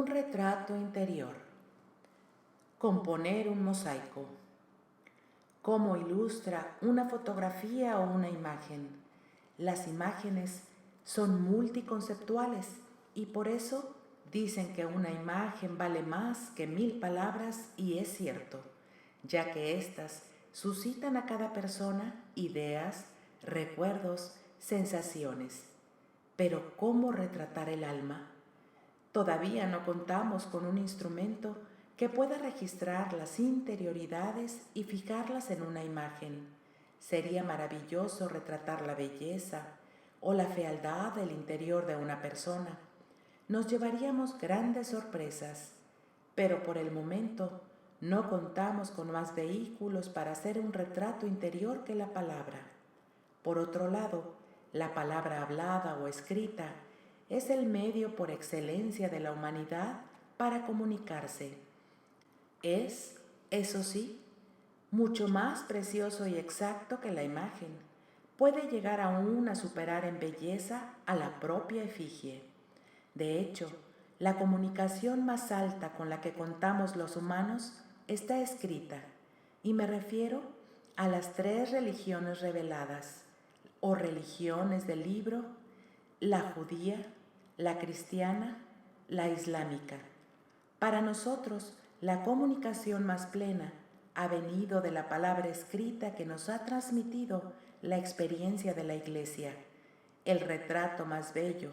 Un retrato interior. Componer un mosaico. ¿Cómo ilustra una fotografía o una imagen? Las imágenes son multiconceptuales y por eso dicen que una imagen vale más que 1000 palabras, y es cierto, ya que éstas suscitan a cada persona ideas, recuerdos, sensaciones. Pero ¿cómo retratar el alma? Todavía no contamos con un instrumento que pueda registrar las interioridades y fijarlas en una imagen. Sería maravilloso retratar la belleza o la fealdad del interior de una persona. Nos llevaríamos grandes sorpresas, pero por el momento no contamos con más vehículos para hacer un retrato interior que la palabra. Por otro lado, la palabra hablada o escrita es el medio por excelencia de la humanidad para comunicarse. Es, eso sí, mucho más precioso y exacto que la imagen. Puede llegar aún a superar en belleza a la propia efigie. De hecho, la comunicación más alta con la que contamos los humanos está escrita, y me refiero a las 3 religiones reveladas, o religiones del libro: la judía, la cristiana, la islámica. Para nosotros, la comunicación más plena ha venido de la palabra escrita que nos ha transmitido la experiencia de la Iglesia. El retrato más bello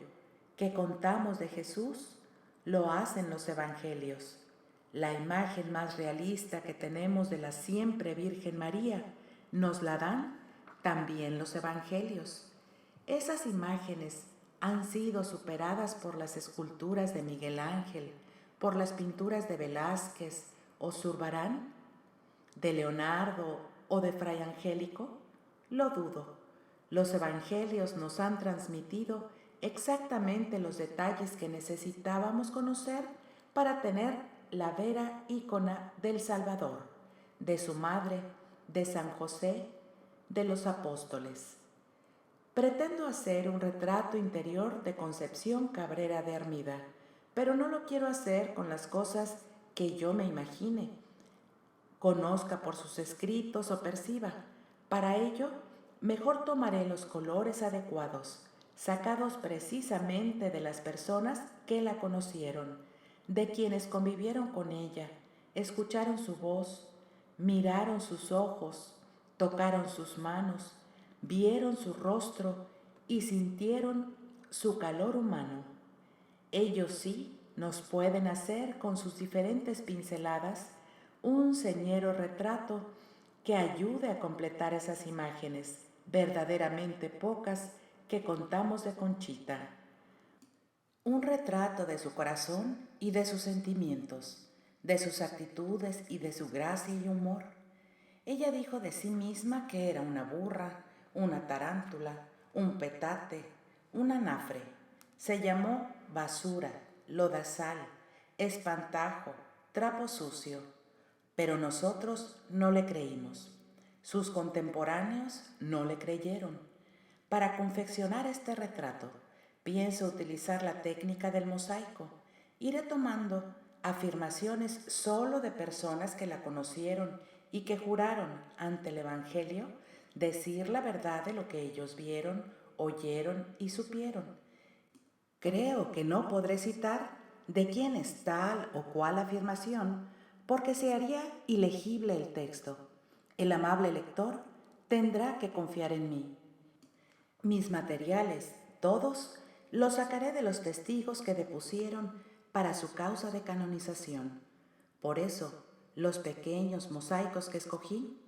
que contamos de Jesús lo hacen los evangelios. La imagen más realista que tenemos de la siempre Virgen María nos la dan también los evangelios. Esas imágenes han sido superadas por las esculturas de Miguel Ángel, por las pinturas de Velázquez o Zurbarán, de Leonardo o de Fray Angélico. Lo dudo. Los evangelios nos han transmitido exactamente los detalles que necesitábamos conocer para tener la vera ícona del Salvador, de su madre, de San José, de los apóstoles. Pretendo hacer un retrato interior de Concepción Cabrera de Armida, pero no lo quiero hacer con las cosas que yo me imagine, conozca por sus escritos o perciba. Para ello, mejor tomaré los colores adecuados, sacados precisamente de las personas que la conocieron, de quienes convivieron con ella, escucharon su voz, miraron sus ojos, tocaron sus manos, vieron su rostro y sintieron su calor humano. Ellos sí nos pueden hacer con sus diferentes pinceladas un señero retrato que ayude a completar esas imágenes, verdaderamente pocas, que contamos de Conchita. Un retrato de su corazón y de sus sentimientos, de sus actitudes y de su gracia y humor. Ella dijo de sí misma que era una burra, una tarántula, un petate, un anafre. Se llamó basura, lodazal, espantajo, trapo sucio. Pero nosotros no le creímos. Sus contemporáneos no le creyeron. Para confeccionar este retrato, pienso utilizar la técnica del mosaico. Iré tomando afirmaciones solo de personas que la conocieron y que juraron ante el Evangelio decir la verdad de lo que ellos vieron, oyeron y supieron. Creo que no podré citar de quién es tal o cual afirmación, porque se haría ilegible el texto. El amable lector tendrá que confiar en mí. Mis materiales, todos, los sacaré de los testigos que depusieron para su causa de canonización. Por eso, los pequeños mosaicos que escogí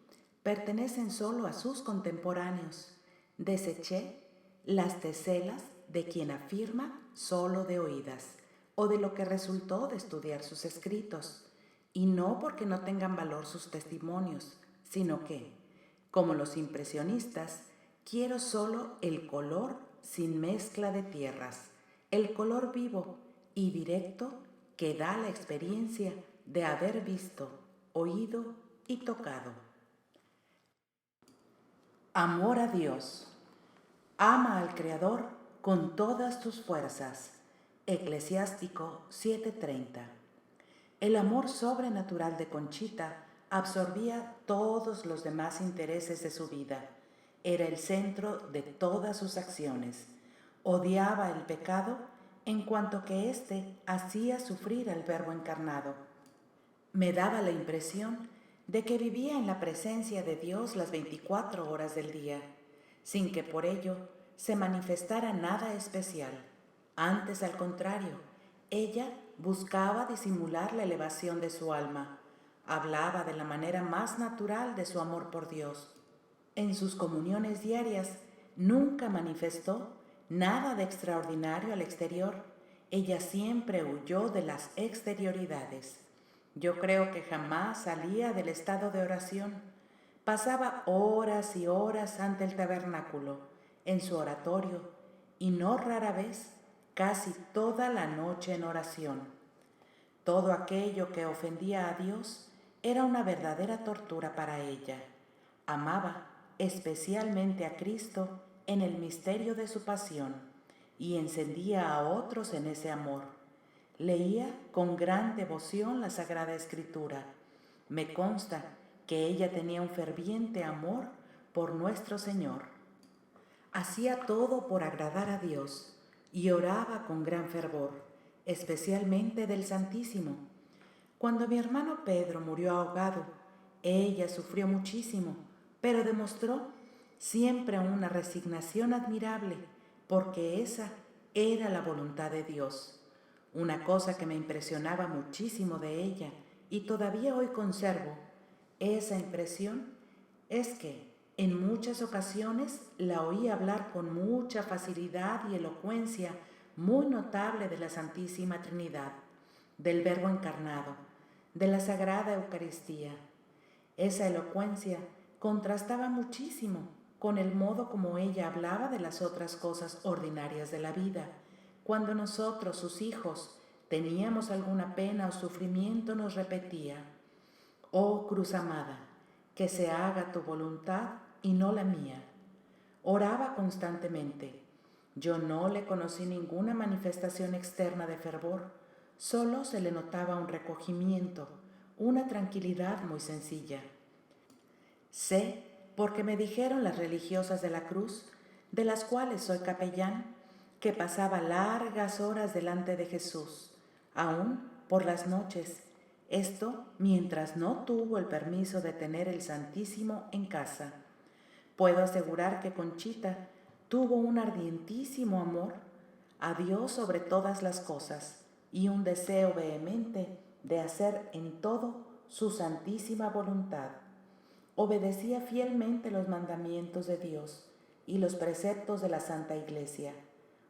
pertenecen solo a sus contemporáneos. Deseché las teselas de quien afirma solo de oídas, o de lo que resultó de estudiar sus escritos, y no porque no tengan valor sus testimonios, sino que, como los impresionistas, quiero solo el color sin mezcla de tierras, el color vivo y directo que da la experiencia de haber visto, oído y tocado. Amor a Dios. Ama al Creador con todas tus fuerzas Eclesiástico 7:30. El amor sobrenatural de Conchita absorbía todos los demás intereses de su vida. Era el centro de todas sus acciones. Odiaba el pecado en cuanto que éste hacía sufrir al Verbo encarnado. Me daba la impresión de que vivía en la presencia de Dios las 24 horas del día, sin que por ello se manifestara nada especial. Antes, al contrario, ella buscaba disimular la elevación de su alma. Hablaba de la manera más natural de su amor por Dios. En sus comuniones diarias nunca manifestó nada de extraordinario al exterior. Ella siempre huyó de las exterioridades. Yo creo que jamás salía del estado de oración. Pasaba horas y horas ante el tabernáculo, en su oratorio, y no rara vez, casi toda la noche en oración. Todo aquello que ofendía a Dios era una verdadera tortura para ella. Amaba especialmente a Cristo en el misterio de su pasión y encendía a otros en ese amor. Leía con gran devoción la Sagrada Escritura. Me consta que ella tenía un ferviente amor por nuestro Señor. Hacía todo por agradar a Dios y oraba con gran fervor, especialmente del Santísimo. Cuando mi hermano Pedro murió ahogado, ella sufrió muchísimo, pero demostró siempre una resignación admirable, porque esa era la voluntad de Dios. Una cosa que me impresionaba muchísimo de ella, y todavía hoy conservo esa impresión, es que en muchas ocasiones la oí hablar con mucha facilidad y elocuencia muy notable de la Santísima Trinidad, del Verbo encarnado, de la Sagrada Eucaristía. Esa elocuencia contrastaba muchísimo con el modo como ella hablaba de las otras cosas ordinarias de la vida. Cuando nosotros, sus hijos, teníamos alguna pena o sufrimiento, nos repetía: «Oh cruz amada, que se haga tu voluntad y no la mía». Oraba constantemente. Yo no le conocí ninguna manifestación externa de fervor, solo se le notaba un recogimiento, una tranquilidad muy sencilla. Sé, porque me dijeron las religiosas de la cruz, de las cuales soy capellán, que pasaba largas horas delante de Jesús, aún por las noches, esto mientras no tuvo el permiso de tener el Santísimo en casa. Puedo asegurar que Conchita tuvo un ardientísimo amor a Dios sobre todas las cosas y un deseo vehemente de hacer en todo su santísima voluntad. Obedecía fielmente los mandamientos de Dios y los preceptos de la Santa Iglesia.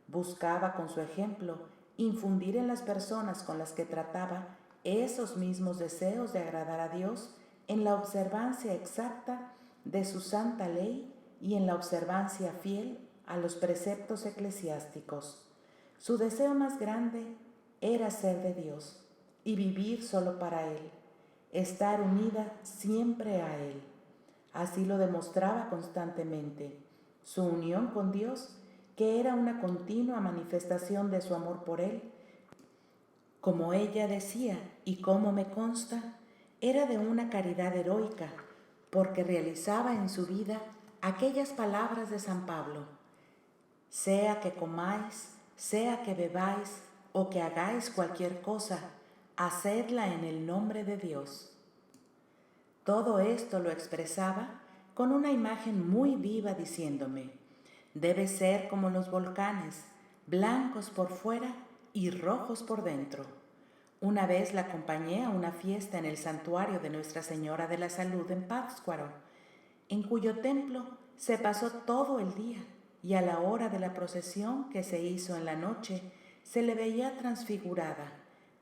Buscaba con su ejemplo infundir en las personas con las que trataba esos mismos deseos de agradar a Dios en la observancia exacta de su santa ley y en la observancia fiel a los preceptos eclesiásticos. Su deseo más grande era ser de Dios y vivir solo para Él, estar unida siempre a Él. Así lo demostraba constantemente. Su unión con Dios, que era una continua manifestación de su amor por Él, como ella decía y como me consta, era de una caridad heroica, porque realizaba en su vida aquellas palabras de San Pablo: «Sea que comáis, sea que bebáis o que hagáis cualquier cosa, hacedla en el nombre de Dios». Todo esto lo expresaba con una imagen muy viva diciéndome: «Debe ser como los volcanes, blancos por fuera y rojos por dentro». Una vez la acompañé a una fiesta en el santuario de Nuestra Señora de la Salud en Pátzcuaro, en cuyo templo se pasó todo el día, y a la hora de la procesión que se hizo en la noche se le veía transfigurada,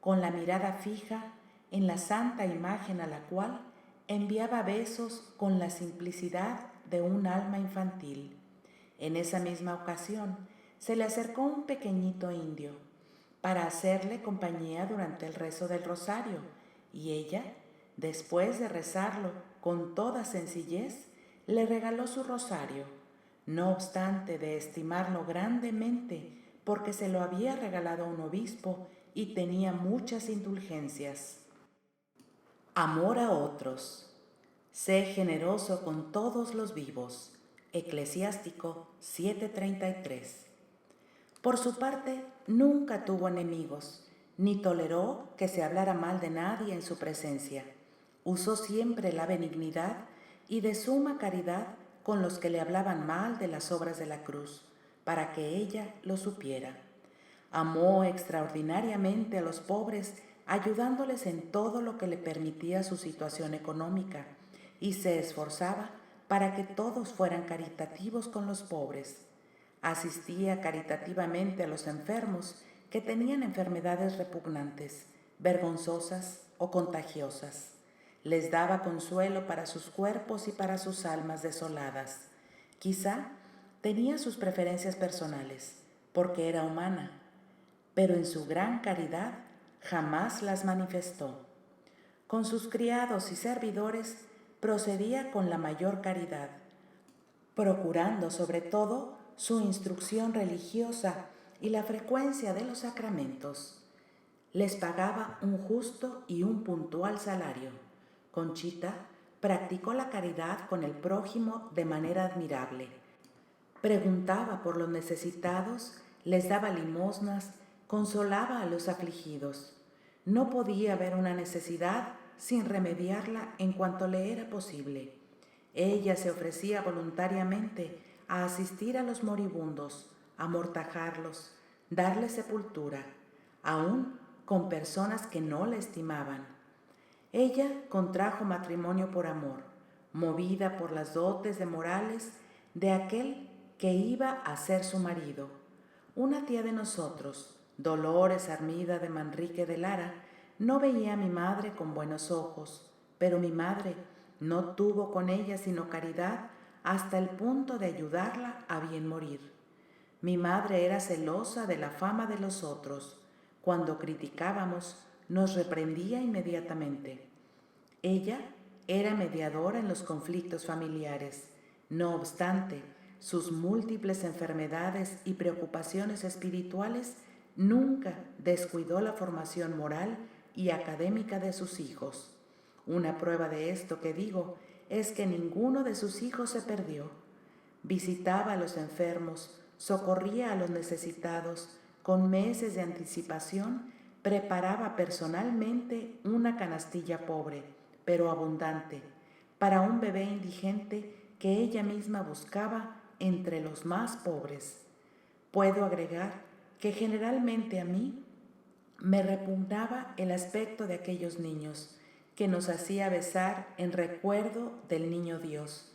con la mirada fija en la santa imagen a la cual enviaba besos con la simplicidad de un alma infantil. En esa misma ocasión se le acercó un pequeñito indio para hacerle compañía durante el rezo del rosario, y ella, después de rezarlo con toda sencillez, le regaló su rosario, no obstante de estimarlo grandemente porque se lo había regalado a un obispo y tenía muchas indulgencias. Amor a otros. Sé generoso con todos los vivos. Eclesiástico 7:33. Por su parte, nunca tuvo enemigos, ni toleró que se hablara mal de nadie en su presencia. Usó siempre la benignidad y de suma caridad con los que le hablaban mal de las obras de la cruz, para que ella lo supiera. Amó extraordinariamente a los pobres, ayudándoles en todo lo que le permitía su situación económica, y se esforzaba para que todos fueran caritativos con los pobres. Asistía caritativamente a los enfermos que tenían enfermedades repugnantes, vergonzosas o contagiosas. Les daba consuelo para sus cuerpos y para sus almas desoladas. Quizá tenía sus preferencias personales, porque era humana, pero en su gran caridad jamás las manifestó. Con sus criados y servidores procedía con la mayor caridad, procurando sobre todo su instrucción religiosa y la frecuencia de los sacramentos. Les pagaba un justo y un puntual salario. Conchita practicó la caridad con el prójimo de manera admirable. Preguntaba por los necesitados, les daba limosnas, consolaba a los afligidos. No podía haber una necesidad sin remediarla en cuanto le era posible. Ella se ofrecía voluntariamente a asistir a los moribundos, amortajarlos, darles sepultura, aún con personas que no la estimaban. Ella contrajo matrimonio por amor, movida por las dotes de morales de aquel que iba a ser su marido. Una tía de nosotros, Dolores Armida de Manrique de Lara, no veía a mi madre con buenos ojos, pero mi madre no tuvo con ella sino caridad hasta el punto de ayudarla a bien morir. Mi madre era celosa de la fama de los otros. Cuando criticábamos, nos reprendía inmediatamente. Ella era mediadora en los conflictos familiares. No obstante, sus múltiples enfermedades y preocupaciones espirituales nunca descuidó la formación moral y académica de sus hijos. Una prueba de esto que digo es que ninguno de sus hijos se perdió. Visitaba a los enfermos, socorría a los necesitados, con meses de anticipación preparaba personalmente una canastilla pobre, pero abundante, para un bebé indigente que ella misma buscaba entre los más pobres. Puedo agregar que generalmente a mí me repugnaba el aspecto de aquellos niños que nos hacía besar en recuerdo del niño Dios.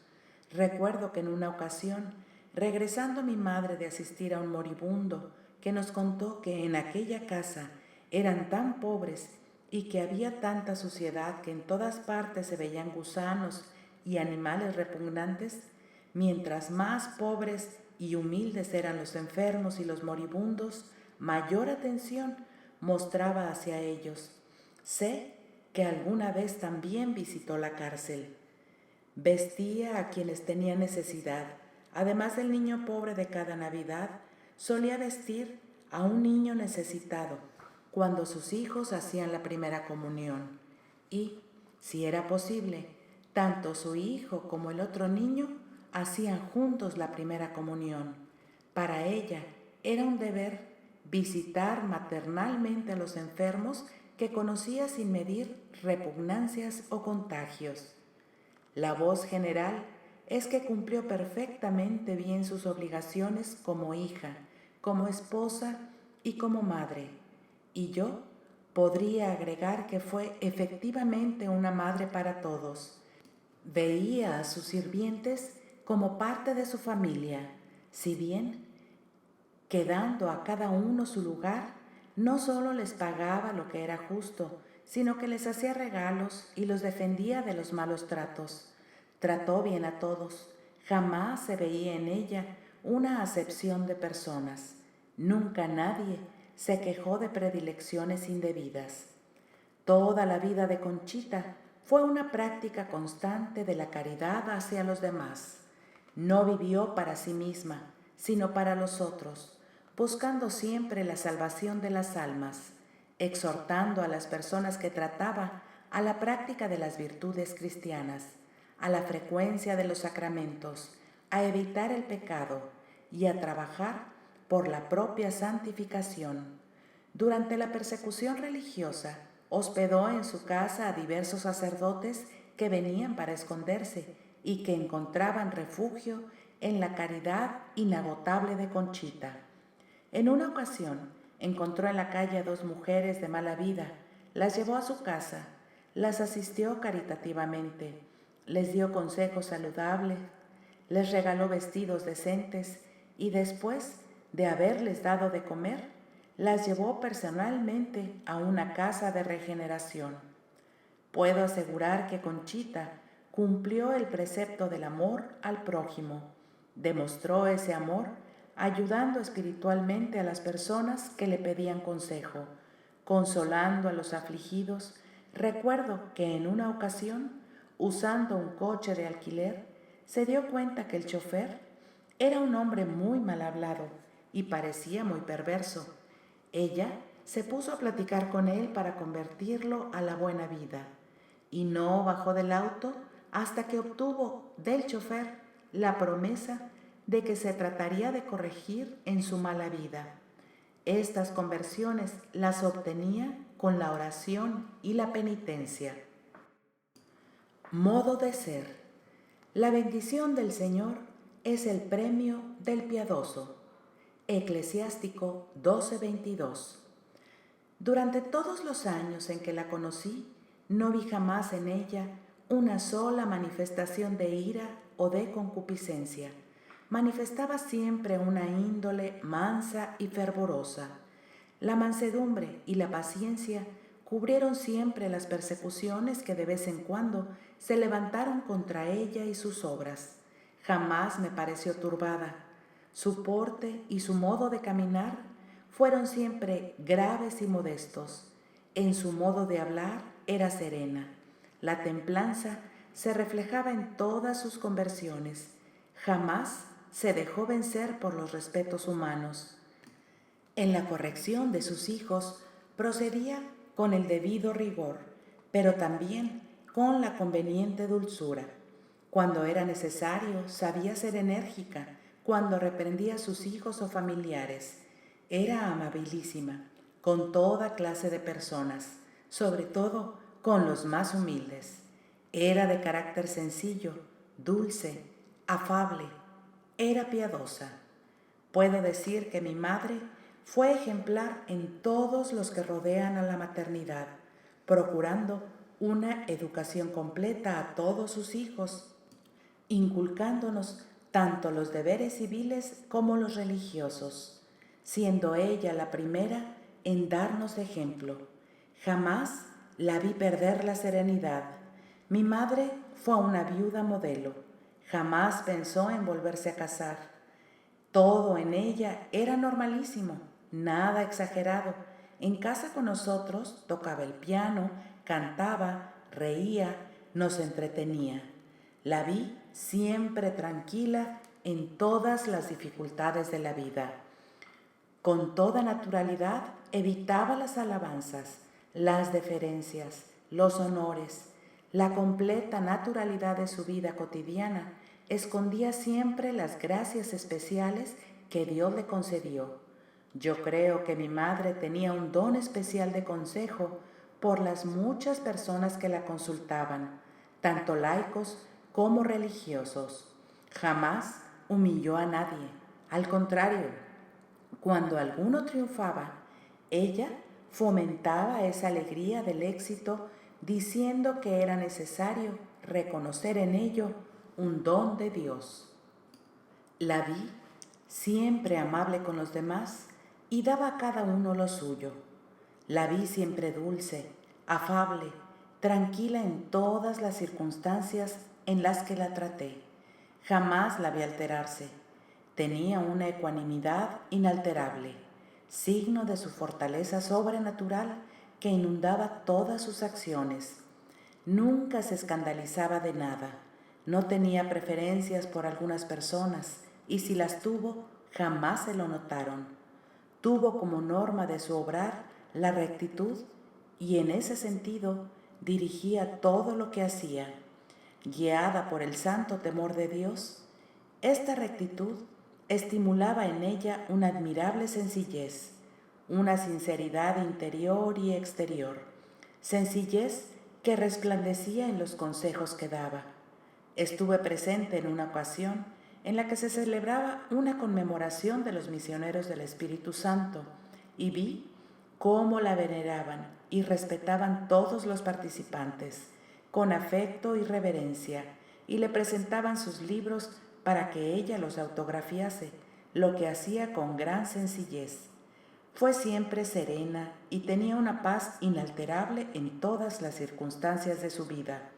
Recuerdo que en una ocasión, regresando mi madre de asistir a un moribundo, que nos contó que en aquella casa eran tan pobres y que había tanta suciedad que en todas partes se veían gusanos y animales repugnantes, mientras más pobres y humildes eran los enfermos y los moribundos, mayor atención mostraba hacia ellos. Sé que alguna vez también visitó la cárcel. Vestía a quienes tenían necesidad. Además del niño pobre de cada Navidad, solía vestir a un niño necesitado cuando sus hijos hacían la primera comunión. Y, si era posible, tanto su hijo como el otro niño hacían juntos la primera comunión. Para ella era un deber visitar maternalmente a los enfermos que conocía sin medir repugnancias o contagios. La voz general es que cumplió perfectamente bien sus obligaciones como hija, como esposa y como madre. Y yo podría agregar que fue efectivamente una madre para todos. Veía a sus sirvientes como parte de su familia, si bien, quedando a cada uno su lugar, no solo les pagaba lo que era justo, sino que les hacía regalos y los defendía de los malos tratos. Trató bien a todos, jamás se veía en ella una acepción de personas. Nunca nadie se quejó de predilecciones indebidas. Toda la vida de Conchita fue una práctica constante de la caridad hacia los demás. No vivió para sí misma, sino para los otros. buscando siempre la salvación de las almas, exhortando a las personas que trataba a la práctica de las virtudes cristianas, a la frecuencia de los sacramentos, a evitar el pecado y a trabajar por la propia santificación. Durante la persecución religiosa, hospedó en su casa a diversos sacerdotes que venían para esconderse y que encontraban refugio en la caridad inagotable de Conchita. En una ocasión, encontró en la calle a dos mujeres de mala vida, las llevó a su casa, las asistió caritativamente, les dio consejos saludables, les regaló vestidos decentes y después de haberles dado de comer, las llevó personalmente a una casa de regeneración. Puedo asegurar que Conchita cumplió el precepto del amor al prójimo, demostró ese amor ayudando espiritualmente a las personas que le pedían consejo, consolando a los afligidos. Recuerdo que en una ocasión, usando un coche de alquiler, se dio cuenta que el chofer era un hombre muy mal hablado y parecía muy perverso. Ella se puso a platicar con él para convertirlo a la buena vida y no bajó del auto hasta que obtuvo del chofer la promesa de que se trataría de corregir en su mala vida. Estas conversiones las obtenía con la oración y la penitencia. Modo de ser. La bendición del Señor es el premio del piadoso. Eclesiástico 12:22. Durante todos los años en que la conocí, no vi jamás en ella una sola manifestación de ira o de concupiscencia. Manifestaba siempre una índole mansa y fervorosa. La mansedumbre y la paciencia cubrieron siempre las persecuciones que de vez en cuando se levantaron contra ella y sus obras. Jamás me pareció turbada. Su porte y su modo de caminar fueron siempre graves y modestos. En su modo de hablar era serena. La templanza se reflejaba en todas sus conversiones. Jamás se dejó vencer por los respetos humanos. En la corrección de sus hijos procedía con el debido rigor, pero también con la conveniente dulzura. Cuando era necesario, sabía ser enérgica, cuando reprendía a sus hijos o familiares. Era amabilísima con toda clase de personas, sobre todo con los más humildes. Era de carácter sencillo, dulce, afable, era piadosa. Puedo decir que mi madre fue ejemplar en todos los que rodean a la maternidad, procurando una educación completa a todos sus hijos, inculcándonos tanto los deberes civiles como los religiosos, siendo ella la primera en darnos ejemplo. Jamás la vi perder la serenidad. Mi madre fue una viuda modelo. Jamás pensó en volverse a casar. Todo en ella era normalísimo, nada exagerado. En casa con nosotros tocaba el piano, cantaba, reía, nos entretenía. La vi siempre tranquila en todas las dificultades de la vida. Con toda naturalidad evitaba las alabanzas, las deferencias, los honores. La completa naturalidad de su vida cotidiana escondía siempre las gracias especiales que Dios le concedió. Yo creo que mi madre tenía un don especial de consejo por las muchas personas que la consultaban, tanto laicos como religiosos. Jamás humilló a nadie. Al contrario, cuando alguno triunfaba, ella fomentaba esa alegría del éxito diciendo que era necesario reconocer en ello un don de Dios. La vi siempre amable con los demás y daba a cada uno lo suyo. La vi siempre dulce, afable, tranquila en todas las circunstancias en las que la traté. Jamás la vi alterarse. Tenía una ecuanimidad inalterable, signo de su fortaleza sobrenatural que inundaba todas sus acciones. Nunca se escandalizaba de nada, no tenía preferencias por algunas personas y si las tuvo, jamás se lo notaron. tuvo como norma de su obrar la rectitud y en ese sentido dirigía todo lo que hacía. Guiada por el santo temor de Dios, esta rectitud estimulaba en ella una admirable sencillez, una sinceridad interior y exterior, sencillez que resplandecía en los consejos que daba. Estuve presente en una ocasión en la que se celebraba una conmemoración de los misioneros del Espíritu Santo y vi cómo la veneraban y respetaban todos los participantes, con afecto y reverencia, y le presentaban sus libros para que ella los autografiase, lo que hacía con gran sencillez. Fue siempre serena y tenía una paz inalterable en todas las circunstancias de su vida.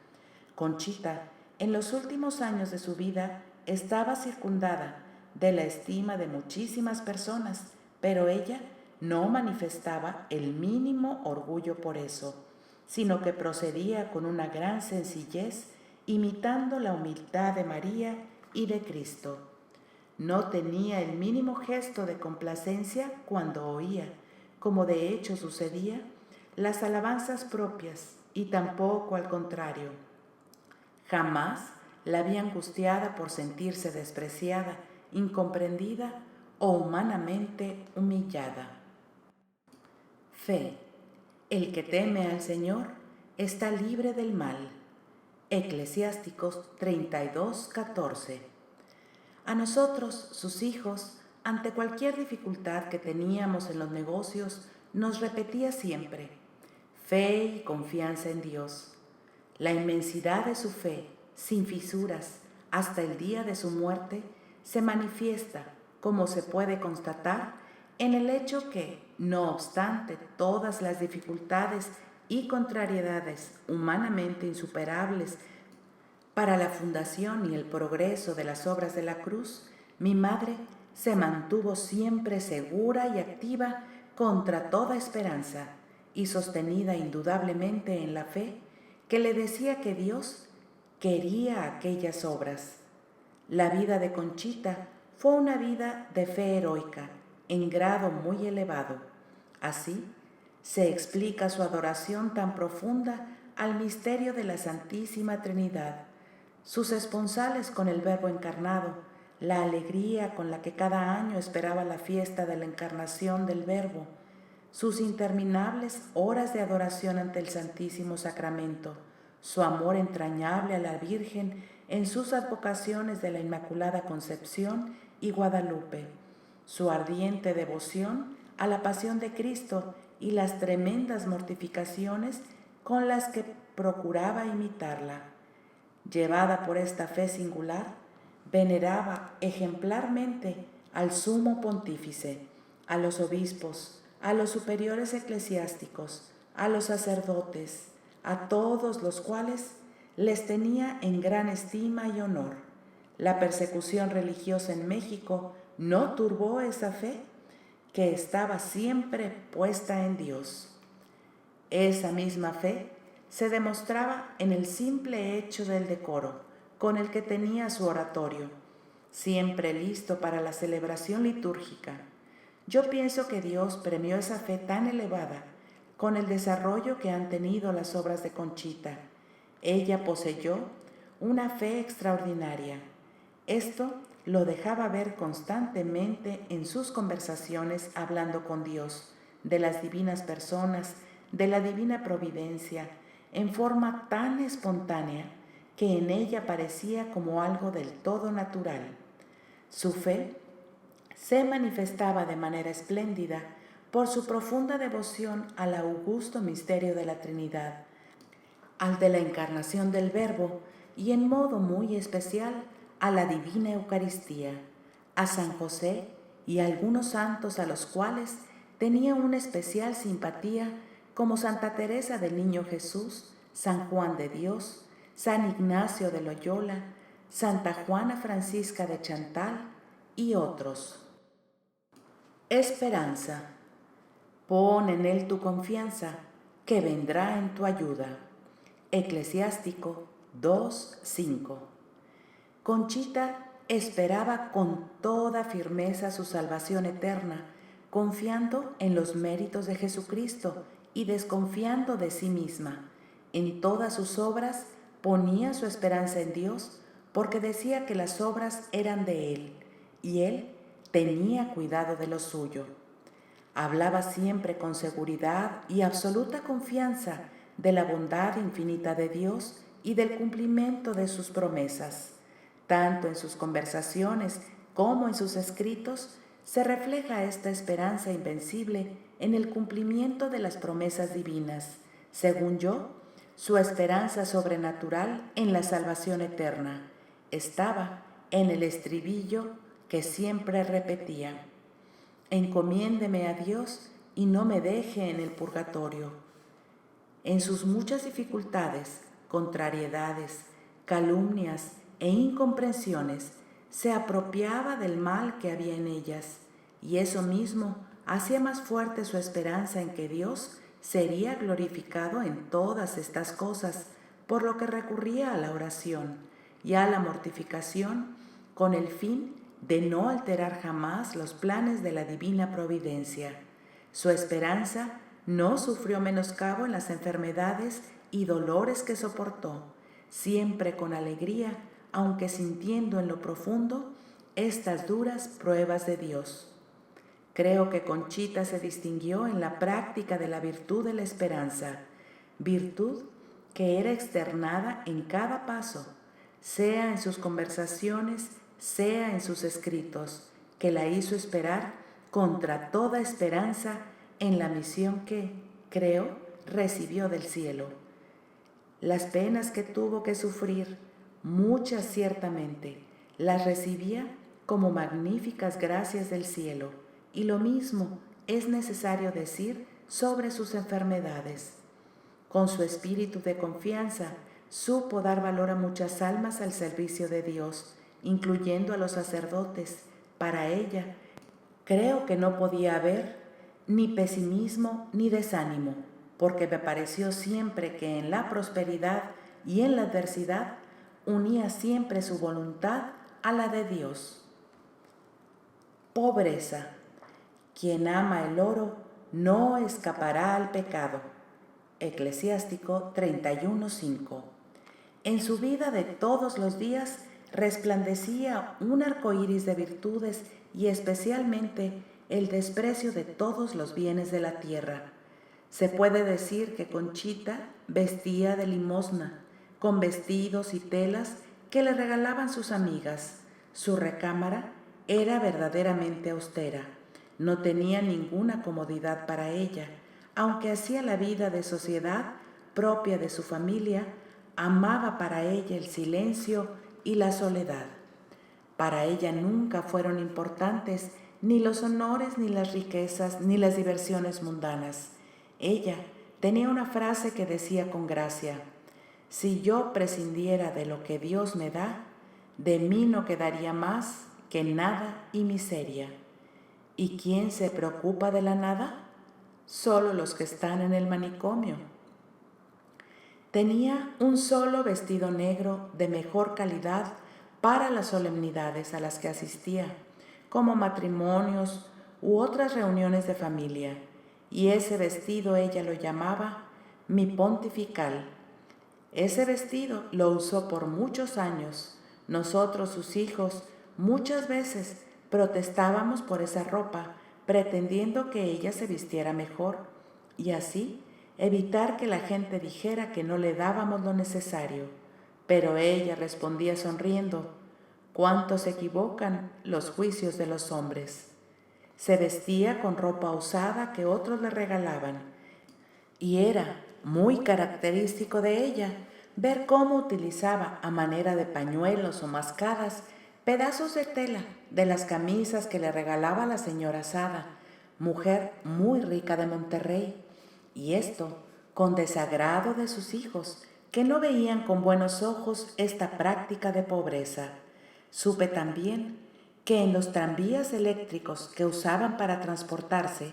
Conchita, en los últimos años de su vida, estaba circundada de la estima de muchísimas personas, pero ella no manifestaba el mínimo orgullo por eso, sino que procedía con una gran sencillez, imitando la humildad de María y de Cristo. No tenía el mínimo gesto de complacencia cuando oía, como de hecho sucedía, las alabanzas propias, y tampoco al contrario. Jamás la vi angustiada por sentirse despreciada, incomprendida o humanamente humillada. Fe. El que teme al Señor está libre del mal. Eclesiásticos 32:14. A nosotros, sus hijos, ante cualquier dificultad que teníamos en los negocios, nos repetía siempre: fe y confianza en Dios. La inmensidad de su fe, sin fisuras, hasta el día de su muerte, se manifiesta, como se puede constatar, en el hecho que, no obstante todas las dificultades y contrariedades humanamente insuperables para la fundación y el progreso de las obras de la cruz, mi madre se mantuvo siempre segura y activa contra toda esperanza y sostenida indudablemente en la fe que le decía que Dios quería aquellas obras. La vida de Conchita fue una vida de fe heroica, en grado muy elevado. Así, se explica su adoración tan profunda al misterio de la Santísima Trinidad, sus esponsales con el Verbo encarnado, la alegría con la que cada año esperaba la fiesta de la encarnación del Verbo, sus interminables horas de adoración ante el Santísimo Sacramento, su amor entrañable a la Virgen en sus advocaciones de la Inmaculada Concepción y Guadalupe, su ardiente devoción a la pasión de Cristo y las tremendas mortificaciones con las que procuraba imitarla. Llevada por esta fe singular, veneraba ejemplarmente al sumo pontífice, a los obispos, a los superiores eclesiásticos, a los sacerdotes, a todos los cuales les tenía en gran estima y honor. La persecución religiosa en México no turbó esa fe, que estaba siempre puesta en Dios. Esa misma fe se demostraba en el simple hecho del decoro con el que tenía su oratorio, siempre listo para la celebración litúrgica. Yo pienso que Dios premió esa fe tan elevada con el desarrollo que han tenido las obras de Conchita. Ella poseyó una fe extraordinaria. Esto lo dejaba ver constantemente en sus conversaciones hablando con Dios, de las divinas personas, de la divina providencia, en forma tan espontánea que en ella parecía como algo del todo natural. Su fe se manifestaba de manera espléndida por su profunda devoción al augusto misterio de la Trinidad, al de la encarnación del Verbo y en modo muy especial a la Divina Eucaristía, a San José y a algunos santos a los cuales tenía una especial simpatía, como Santa Teresa del Niño Jesús, San Juan de Dios, San Ignacio de Loyola, Santa Juana Francisca de Chantal y otros. Esperanza. Pon en Él tu confianza, que vendrá en tu ayuda. Eclesiástico 2:5. Conchita esperaba con toda firmeza su salvación eterna, confiando en los méritos de Jesucristo y desconfiando de sí misma. En todas sus obras ponía su esperanza en Dios, porque decía que las obras eran de Él, y Él tenía cuidado de lo suyo. Hablaba siempre con seguridad y absoluta confianza de la bondad infinita de Dios y del cumplimiento de sus promesas. Tanto en sus conversaciones como en sus escritos se refleja esta esperanza invencible en el cumplimiento de las promesas divinas. Según yo, su esperanza sobrenatural en la salvación eterna estaba en el estribillo que siempre repetía: encomiéndeme a Dios y no me deje en el purgatorio. En sus muchas dificultades, contrariedades, calumnias e incomprensiones, se apropiaba del mal que había en ellas, y eso mismo hacía más fuerte su esperanza en que Dios sería glorificado en todas estas cosas, por lo que recurría a la oración y a la mortificación con el fin de no alterar jamás los planes de la divina providencia. Su esperanza no sufrió menoscabo en las enfermedades y dolores que soportó, siempre con alegría, aunque sintiendo en lo profundo estas duras pruebas de Dios. Creo que Conchita se distinguió en la práctica de la virtud de la esperanza, virtud que era externada en cada paso, sea en sus conversaciones, sea en sus escritos, que la hizo esperar contra toda esperanza en la misión que, creo, recibió del cielo. Las penas que tuvo que sufrir, muchas ciertamente, las recibía como magníficas gracias del cielo, y lo mismo es necesario decir sobre sus enfermedades. Con su espíritu de confianza, supo dar valor a muchas almas al servicio de Dios, incluyendo a los sacerdotes. Para ella, creo que no podía haber ni pesimismo ni desánimo, porque me pareció siempre que en la prosperidad y en la adversidad unía siempre su voluntad a la de Dios. Pobreza. Quien ama el oro no escapará al pecado. Eclesiástico 31:5. En su vida de todos los días resplandecía un arco iris de virtudes y especialmente el desprecio de todos los bienes de la tierra. Se puede decir que Conchita vestía de limosna, con vestidos y telas que le regalaban sus amigas. Su recámara era verdaderamente austera. No tenía ninguna comodidad para ella, aunque hacía la vida de sociedad propia de su familia. Amaba para ella el silencio y la soledad. Para ella nunca fueron importantes ni los honores, ni las riquezas, ni las diversiones mundanas. Ella tenía una frase que decía con gracia: si yo prescindiera de lo que Dios me da, de mí no quedaría más que nada y miseria. ¿Y quién se preocupa de la nada? Solo los que están en el manicomio. Tenía un solo vestido negro de mejor calidad para las solemnidades a las que asistía, como matrimonios u otras reuniones de familia, y ese vestido ella lo llamaba mi pontifical. Ese vestido lo usó por muchos años. Nosotros, sus hijos, muchas veces protestábamos por esa ropa, pretendiendo que ella se vistiera mejor, y así evitar que la gente dijera que no le dábamos lo necesario. Pero ella respondía sonriendo: ¿cuánto se equivocan los juicios de los hombres? Se vestía con ropa usada que otros le regalaban, y era muy característico de ella ver cómo utilizaba a manera de pañuelos o mascadas pedazos de tela de las camisas que le regalaba la señora Sada, mujer muy rica de Monterrey, y esto con desagrado de sus hijos, que no veían con buenos ojos esta práctica de pobreza. Supe también que en los tranvías eléctricos que usaban para transportarse,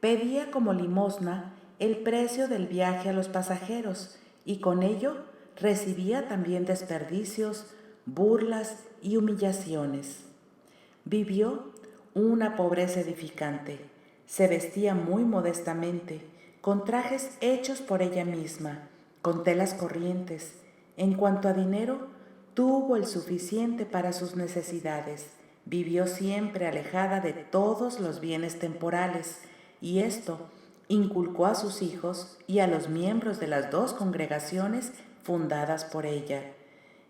pedía como limosna el precio del viaje a los pasajeros, y con ello recibía también desperdicios, burlas y humillaciones. Vivió una pobreza edificante. Se vestía muy modestamente, con trajes hechos por ella misma, con telas corrientes. En cuanto a dinero, tuvo el suficiente para sus necesidades. Vivió siempre alejada de todos los bienes temporales, y esto inculcó a sus hijos y a los miembros de las dos congregaciones fundadas por ella.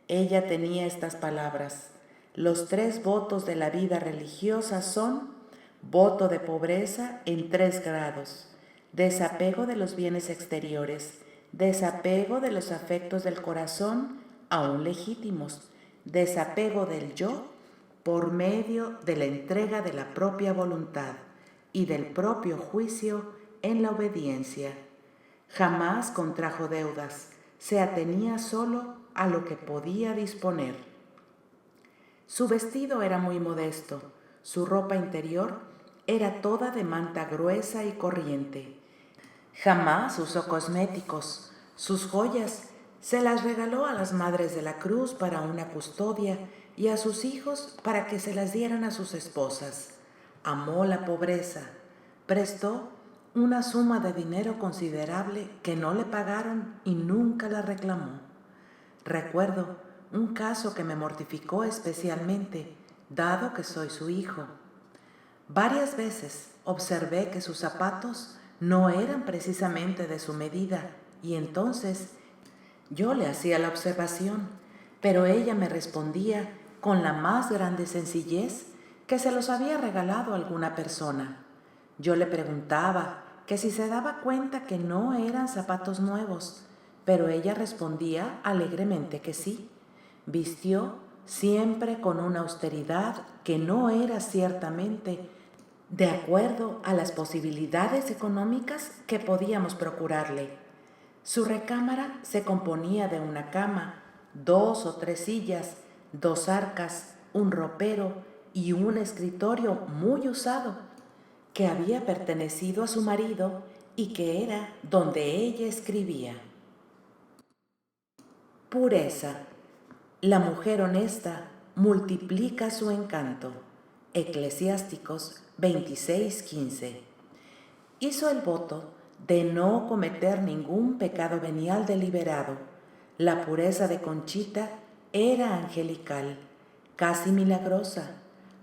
Ella tenía estas palabras: los 3 votos de la vida religiosa son: voto de pobreza en 3 grados, desapego de los bienes exteriores, desapego de los afectos del corazón, aún legítimos, desapego del yo por medio de la entrega de la propia voluntad y del propio juicio en la obediencia. Jamás contrajo deudas, se atenía solo a lo que podía disponer. Su vestido era muy modesto, su ropa interior era toda de manta gruesa y corriente. Jamás usó cosméticos, sus joyas se las regaló a las madres de la cruz para una custodia y a sus hijos para que se las dieran a sus esposas. Amó la pobreza, prestó una suma de dinero considerable que no le pagaron y nunca la reclamó. Recuerdo un caso que me mortificó especialmente, dado que soy su hijo. Varias veces observé que sus zapatos no eran precisamente de su medida y entonces yo le hacía la observación, pero ella me respondía con la más grande sencillez que se los había regalado a alguna persona. Yo le preguntaba que si se daba cuenta que no eran zapatos nuevos, pero ella respondía alegremente que sí. Vistió siempre con una austeridad que no era ciertamente de acuerdo a las posibilidades económicas que podíamos procurarle. Su recámara se componía de una cama, 2 o 3 sillas, 2 arcas, un ropero y un escritorio muy usado, que había pertenecido a su marido y que era donde ella escribía. Pureza. La mujer honesta multiplica su encanto. Eclesiásticos 26:15. Hizo el voto de no cometer ningún pecado venial deliberado. La pureza de Conchita era angelical, casi milagrosa.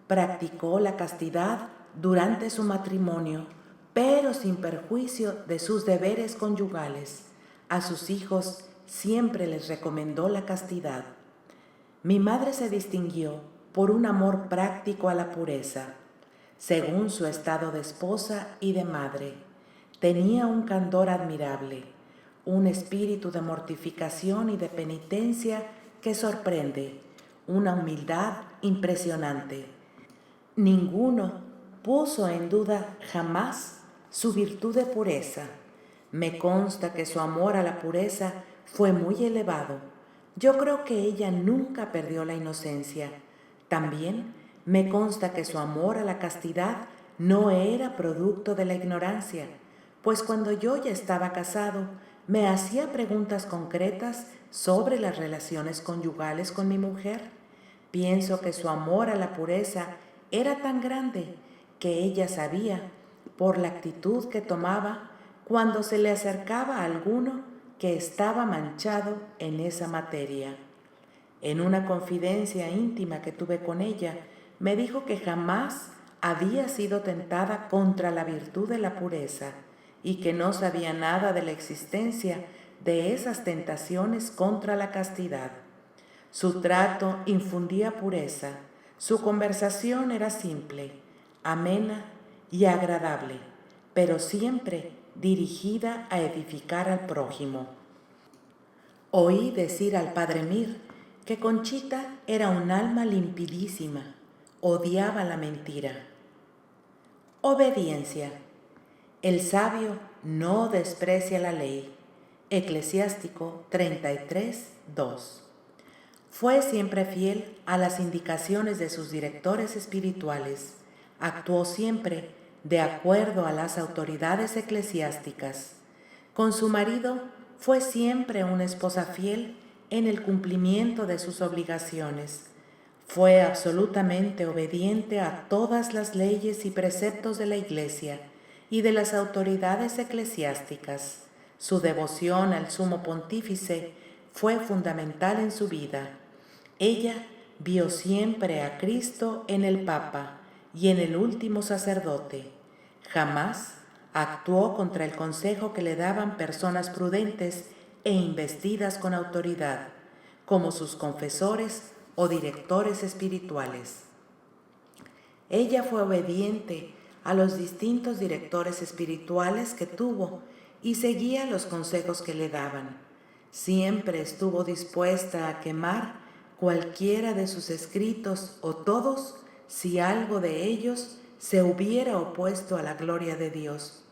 Practicó la castidad durante su matrimonio, pero sin perjuicio de sus deberes conyugales. A sus hijos siempre les recomendó la castidad. Mi madre se distinguió por un amor práctico a la pureza, según su estado de esposa y de madre. Tenía un candor admirable, un espíritu de mortificación y de penitencia que sorprende, una humildad impresionante. Ninguno puso en duda jamás su virtud de pureza. Me consta que su amor a la pureza fue muy elevado. Yo creo que ella nunca perdió la inocencia. También me consta que su amor a la castidad no era producto de la ignorancia, pues cuando yo ya estaba casado, me hacía preguntas concretas sobre las relaciones conyugales con mi mujer. Pienso que su amor a la pureza era tan grande que ella sabía, por la actitud que tomaba cuando se le acercaba a alguno que estaba manchado en esa materia. En una confidencia íntima que tuve con ella, me dijo que jamás había sido tentada contra la virtud de la pureza y que no sabía nada de la existencia de esas tentaciones contra la castidad. Su trato infundía pureza, su conversación era simple, amena y agradable, pero siempre dirigida a edificar al prójimo. Oí decir al padre Mir que Conchita era un alma limpidísima, odiaba la mentira. Obediencia. El sabio no desprecia la ley. Eclesiástico 33:2. Fue siempre fiel a las indicaciones de sus directores espirituales. Actuó siempre de acuerdo a las autoridades eclesiásticas. Con su marido fue siempre una esposa fiel en el cumplimiento de sus obligaciones. Fue absolutamente obediente a todas las leyes y preceptos de la Iglesia y de las autoridades eclesiásticas. Su devoción al sumo pontífice fue fundamental en su vida. Ella vio siempre a Cristo en el Papa y en el último sacerdote. Jamás actuó contra el consejo que le daban personas prudentes e investidas con autoridad, como sus confesores o directores espirituales. Ella fue obediente a los distintos directores espirituales que tuvo y seguía los consejos que le daban. Siempre estuvo dispuesta a quemar cualquiera de sus escritos o todos si algo de ellos se hubiera opuesto a la gloria de Dios.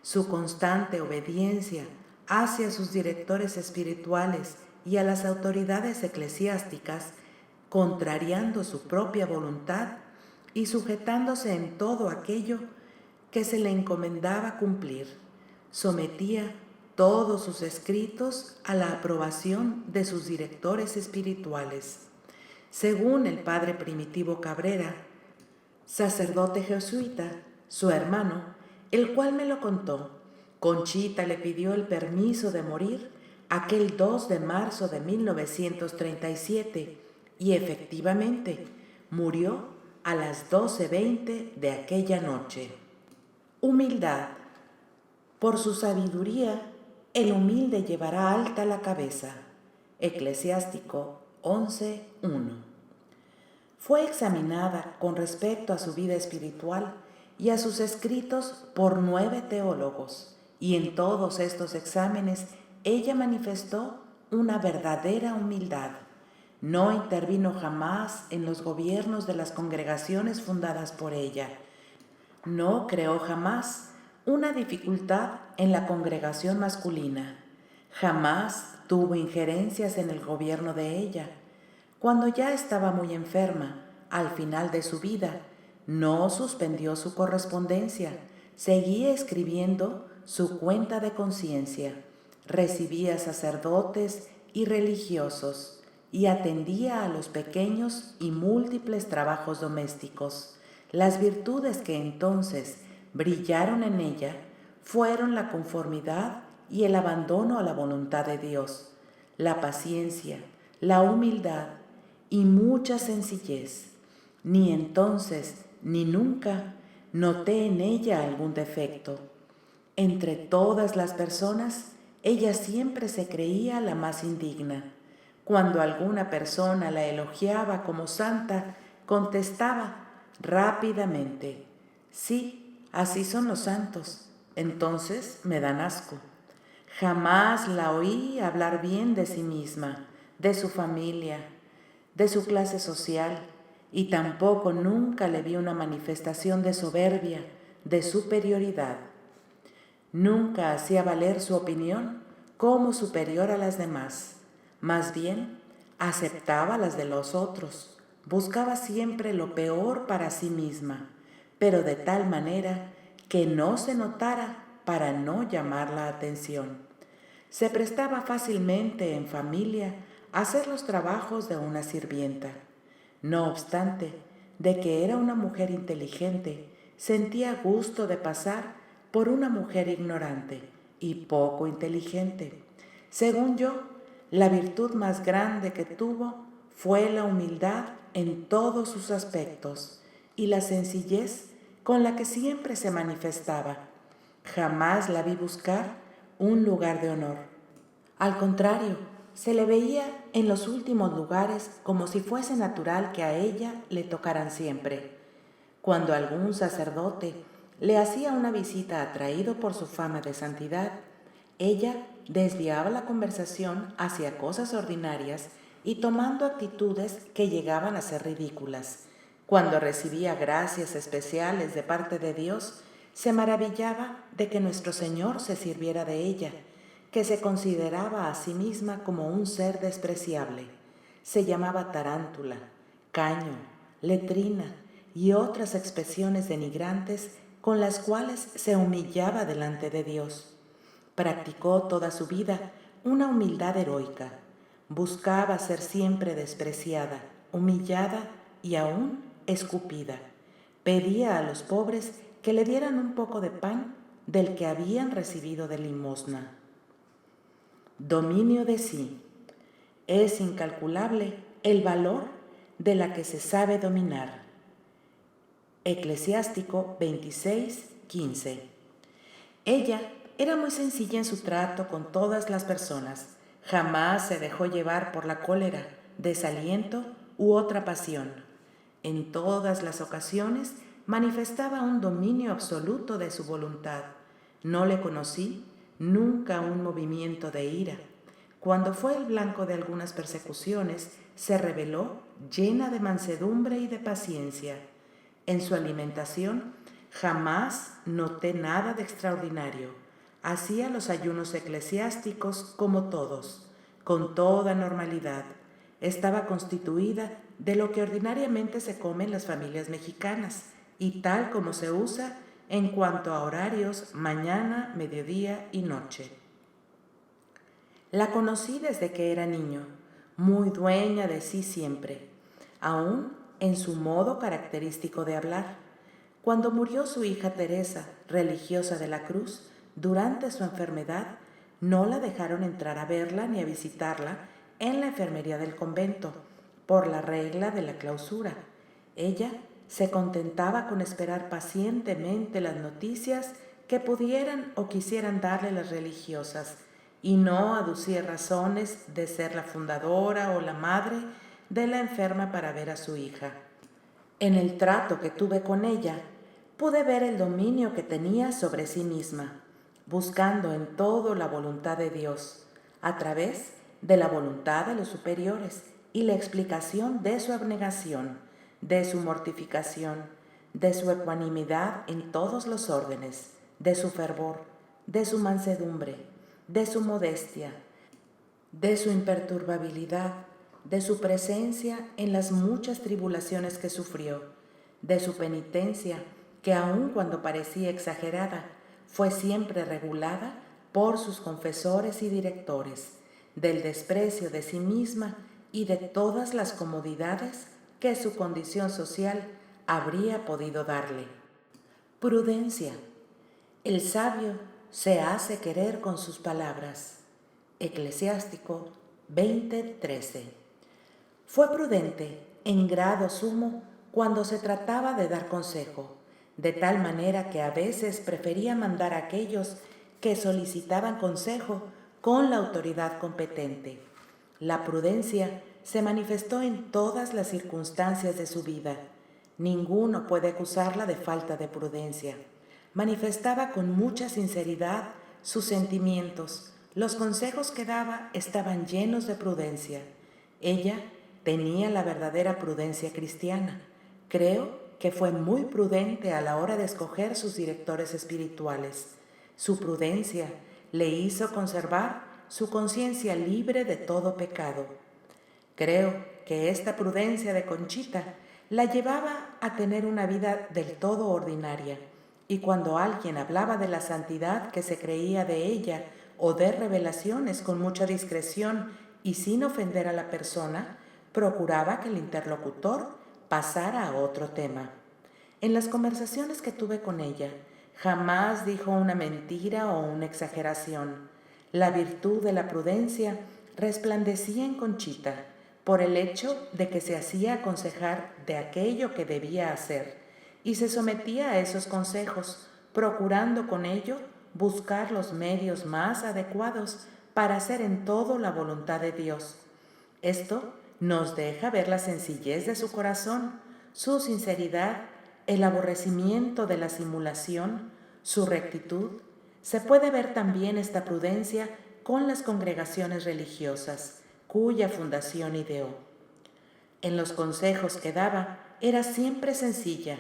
Su constante obediencia hacia sus directores espirituales y a las autoridades eclesiásticas, contrariando su propia voluntad y sujetándose en todo aquello que se le encomendaba cumplir, sometía todos sus escritos a la aprobación de sus directores espirituales. Según el padre Primitivo Cabrera, sacerdote jesuita, su hermano, el cual me lo contó, Conchita le pidió el permiso de morir aquel 2 de marzo de 1937 y efectivamente murió a las 12:20 de aquella noche. Humildad. Por su sabiduría, el humilde llevará alta la cabeza. Eclesiástico 11:1. Fue examinada con respecto a su vida espiritual y a sus escritos por 9 teólogos, y en todos estos exámenes ella manifestó una verdadera humildad. No intervino jamás en los gobiernos de las congregaciones fundadas por ella. No creó jamás una dificultad en la congregación masculina. Jamás tuvo injerencias en el gobierno de ella. Cuando ya estaba muy enferma, al final de su vida, no suspendió su correspondencia, seguía escribiendo su cuenta de conciencia, recibía sacerdotes y religiosos y atendía a los pequeños y múltiples trabajos domésticos. Las virtudes que entonces brillaron en ella fueron la conformidad y el abandono a la voluntad de Dios, la paciencia, la humildad y mucha sencillez. Ni entonces ni nunca noté en ella algún defecto. Entre todas las personas, ella siempre se creía la más indigna. Cuando alguna persona la elogiaba como santa, contestaba rápidamente: sí, así son los santos, entonces me dan asco. Jamás la oí hablar bien de sí misma, de su familia, de su clase social, y tampoco nunca le vi una manifestación de soberbia, de superioridad. Nunca hacía valer su opinión como superior a las demás. Más bien, aceptaba las de los otros. Buscaba siempre lo peor para sí misma, pero de tal manera que no se notara para no llamar la atención. Se prestaba fácilmente en familia a hacer los trabajos de una sirvienta. No obstante, de que era una mujer inteligente, sentía gusto de pasar por una mujer ignorante y poco inteligente. Según yo, la virtud más grande que tuvo fue la humildad en todos sus aspectos y la sencillez con la que siempre se manifestaba. Jamás la vi buscar un lugar de honor. Al contrario, se le veía en los últimos lugares como si fuese natural que a ella le tocaran siempre. Cuando algún sacerdote le hacía una visita atraído por su fama de santidad, ella desviaba la conversación hacia cosas ordinarias y tomando actitudes que llegaban a ser ridículas. Cuando recibía gracias especiales de parte de Dios, se maravillaba de que nuestro Señor se sirviera de ella, que se consideraba a sí misma como un ser despreciable. Se llamaba tarántula, caño, letrina y otras expresiones denigrantes con las cuales se humillaba delante de Dios. Practicó toda su vida una humildad heroica. Buscaba ser siempre despreciada, humillada y aún escupida. Pedía a los pobres que le dieran un poco de pan del que habían recibido de limosna. Dominio de sí. Es incalculable el valor de la que se sabe dominar. Eclesiástico 26:15. Ella era muy sencilla en su trato con todas las personas. Jamás se dejó llevar por la cólera, desaliento u otra pasión. En todas las ocasiones manifestaba un dominio absoluto de su voluntad. No le conocí nunca un movimiento de ira. Cuando fue el blanco de algunas persecuciones, se reveló llena de mansedumbre y de paciencia. En su alimentación jamás noté nada de extraordinario. Hacía los ayunos eclesiásticos como todos, con toda normalidad. Estaba constituida de lo que ordinariamente se come en las familias mexicanas y tal como se usa en cuanto a horarios mañana, mediodía y noche. La conocí desde que era niño, muy dueña de sí siempre, aún en su modo característico de hablar. Cuando murió su hija Teresa, religiosa de la Cruz, durante su enfermedad, no la dejaron entrar a verla ni a visitarla en la enfermería del convento, por la regla de la clausura. Ella se contentaba con esperar pacientemente las noticias que pudieran o quisieran darle las religiosas, y no aducía razones de ser la fundadora o la madre de la enferma para ver a su hija. En el trato que tuve con ella, pude ver el dominio que tenía sobre sí misma, buscando en todo la voluntad de Dios, a través de la voluntad de los superiores y la explicación de su abnegación, de su mortificación, de su ecuanimidad en todos los órdenes, de su fervor, de su mansedumbre, de su modestia, de su imperturbabilidad, de su presencia en las muchas tribulaciones que sufrió, de su penitencia, que aun cuando parecía exagerada, fue siempre regulada por sus confesores y directores, del desprecio de sí misma y de todas las comodidades que su condición social habría podido darle. Prudencia. El sabio se hace querer con sus palabras. Eclesiástico 20:13. Fue prudente en grado sumo cuando se trataba de dar consejo, de tal manera que a veces prefería mandar a aquellos que solicitaban consejo con la autoridad competente. La prudencia se manifestó en todas las circunstancias de su vida. Ninguno puede acusarla de falta de prudencia. Manifestaba con mucha sinceridad sus sentimientos. Los consejos que daba estaban llenos de prudencia. Ella tenía la verdadera prudencia cristiana. Creo que fue muy prudente a la hora de escoger sus directores espirituales. Su prudencia le hizo conservar su conciencia libre de todo pecado. Creo que esta prudencia de Conchita la llevaba a tener una vida del todo ordinaria, y cuando alguien hablaba de la santidad que se creía de ella o de revelaciones con mucha discreción y sin ofender a la persona, procuraba que el interlocutor pasara a otro tema. En las conversaciones que tuve con ella, jamás dijo una mentira o una exageración. La virtud de la prudencia resplandecía en Conchita por el hecho de que se hacía aconsejar de aquello que debía hacer y se sometía a esos consejos, procurando con ello buscar los medios más adecuados para hacer en todo la voluntad de Dios. Esto nos deja ver la sencillez de su corazón, su sinceridad, el aborrecimiento de la simulación, su rectitud. Se puede ver también esta prudencia con las congregaciones religiosas, cuya fundación ideó. En los consejos que daba era siempre sencilla,